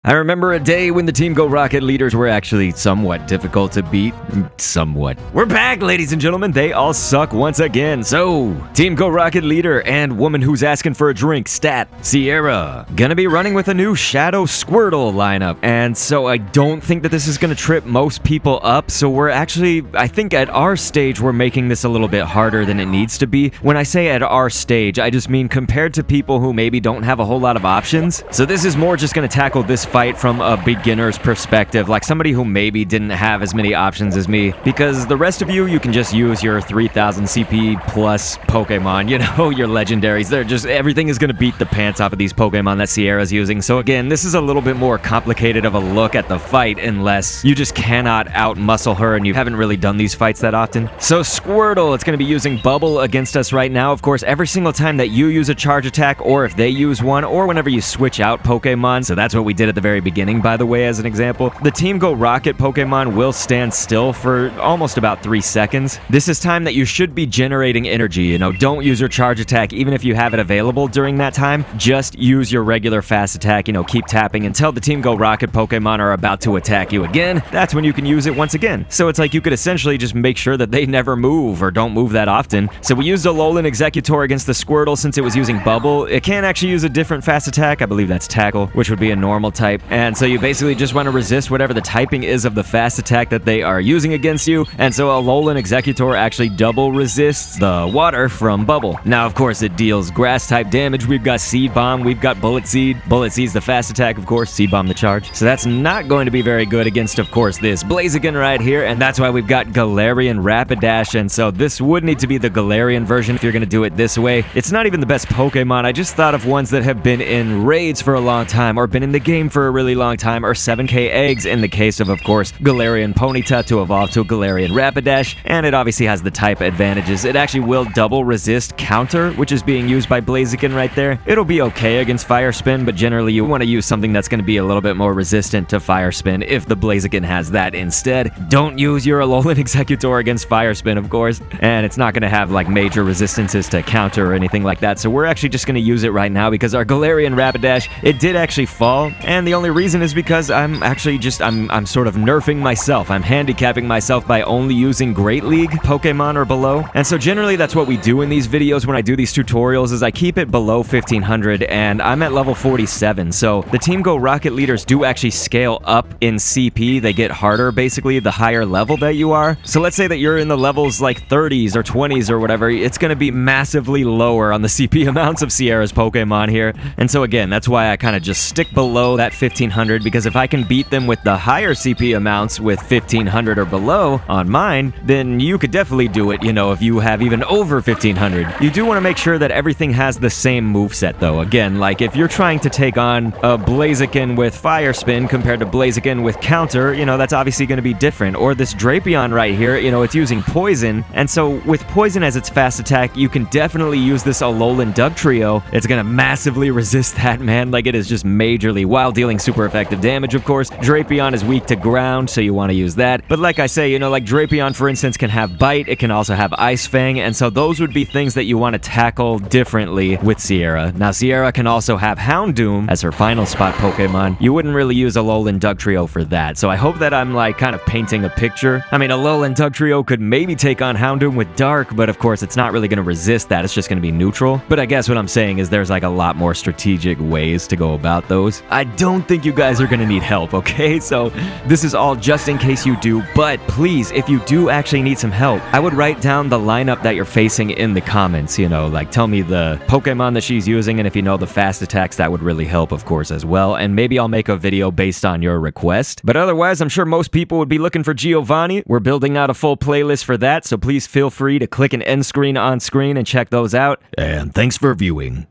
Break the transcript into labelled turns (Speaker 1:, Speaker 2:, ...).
Speaker 1: I remember a day when the Team Go Rocket leaders were actually somewhat difficult to beat. Somewhat. We're back, ladies and gentlemen. They all suck once again. So, Team Go Rocket leader and woman who's asking for a drink, stat, Sierra, gonna be running with a new Shadow Squirtle lineup. And so I don't think that this is gonna trip most people up. So we're actually, I think at our stage, we're making this a little bit harder than it needs to be. When I say at our stage, I just mean compared to people who maybe don't have a whole lot of options. So this is more just gonna tackle this fight from a beginner's perspective, like somebody who maybe didn't have as many options as me, because the rest of you can just use your 3000 CP plus Pokemon, you know, your legendaries. They're just, everything is going to beat the pants off of these Pokemon that Sierra's using. So again, this is a little bit more complicated of a look at the fight unless you just cannot out-muscle her and you haven't really done these fights that often. So Squirtle, it's going to be using Bubble against us right now. Of course, every single time that you use a charge attack, or if they use one, or whenever you switch out Pokemon, so that's what we did at the very beginning, by the way, as an example. The Team Go Rocket Pokemon will stand still for almost about 3 seconds. This is time that you should be generating energy. You know, don't use your charge attack even if you have it available during that time. Just use your regular fast attack, you know, keep tapping until the Team Go Rocket Pokemon are about to attack you again. That's when you can use it once again. So it's like you could essentially just make sure that they never move or don't move that often. So we used Alolan Exeggutor against the Squirtle since it was using Bubble. It can actually use a different fast attack. I believe that's Tackle, which would be a normal type. And so you basically just want to resist whatever the typing is of the fast attack that they are using against you. And so Alolan Exeggutor actually double resists the water from Bubble. Now, of course, it deals grass type damage. We've got Seed Bomb, we've got Bullet Seed. Bullet Seed's the fast attack, of course, Seed Bomb the charge. So that's not going to be very good against, of course, this Blaziken right here. And that's why we've got Galarian Rapidash. And so this would need to be the Galarian version if you're going to do it this way. It's not even the best Pokemon. I just thought of ones that have been in raids for a long time or been in the game for a really long time, or 7k eggs in the case of course, Galarian Ponyta to evolve to a Galarian Rapidash, and it obviously has the type advantages. It actually will double resist Counter, which is being used by Blaziken right there. It'll be okay against Fire Spin, but generally you want to use something that's going to be a little bit more resistant to Fire Spin if the Blaziken has that instead. Don't use your Alolan Exeggutor against Fire Spin, of course, and it's not going to have like major resistances to Counter or anything like that, so we're actually just going to use it right now because our Galarian Rapidash, it did actually fall, and the only reason is because I'm actually just, I'm sort of nerfing myself. I'm handicapping myself by only using Great League Pokemon or below. And so generally that's what we do in these videos when I do these tutorials is I keep it below 1500 and I'm at level 47. So the Team Go Rocket leaders do actually scale up in CP. They get harder basically the higher level that you are. So let's say that you're in the levels like 30s or 20s or whatever. It's going to be massively lower on the CP amounts of Sierra's Pokemon here. And so again, that's why I kind of just stick below that 1500, because if I can beat them with the higher CP amounts with 1500 or below on mine, then you could definitely do it, you know, if you have even over 1500. You do want to make sure that everything has the same moveset though. Again, like if you're trying to take on a Blaziken with Fire Spin compared to Blaziken with Counter, you know, that's obviously going to be different. Or this Drapion right here, you know, it's using Poison, and so with Poison as its fast attack, you can definitely use this Alolan Dugtrio. It's going to massively resist that, man. Like it is just majorly, while dealing super effective damage, of course. Drapion is weak to ground, so you want to use that. But like I say, you know, like Drapion, for instance, can have Bite, it can also have Ice Fang, and so those would be things that you want to tackle differently with Sierra. Now, Sierra can also have Houndoom as her final spot Pokemon. You wouldn't really use Alolan Dugtrio for that, so I hope that I'm, like, kind of painting a picture. I mean, Alolan Dugtrio could maybe take on Houndoom with Dark, but of course, it's not really going to resist that. It's just going to be neutral. But I guess what I'm saying is there's, like, a lot more strategic ways to go about those. I don't think you guys are going to need help, okay? So this is all just in case you do, but please, if you do actually need some help, I would write down the lineup that you're facing in the comments, you know, like tell me the Pokemon that she's using, and if you know the fast attacks, that would really help, of course, as well, and maybe I'll make a video based on your request. But otherwise, I'm sure most people would be looking for Giovanni. We're building out a full playlist for that, so please feel free to click an end screen on screen and check those out, and thanks for viewing.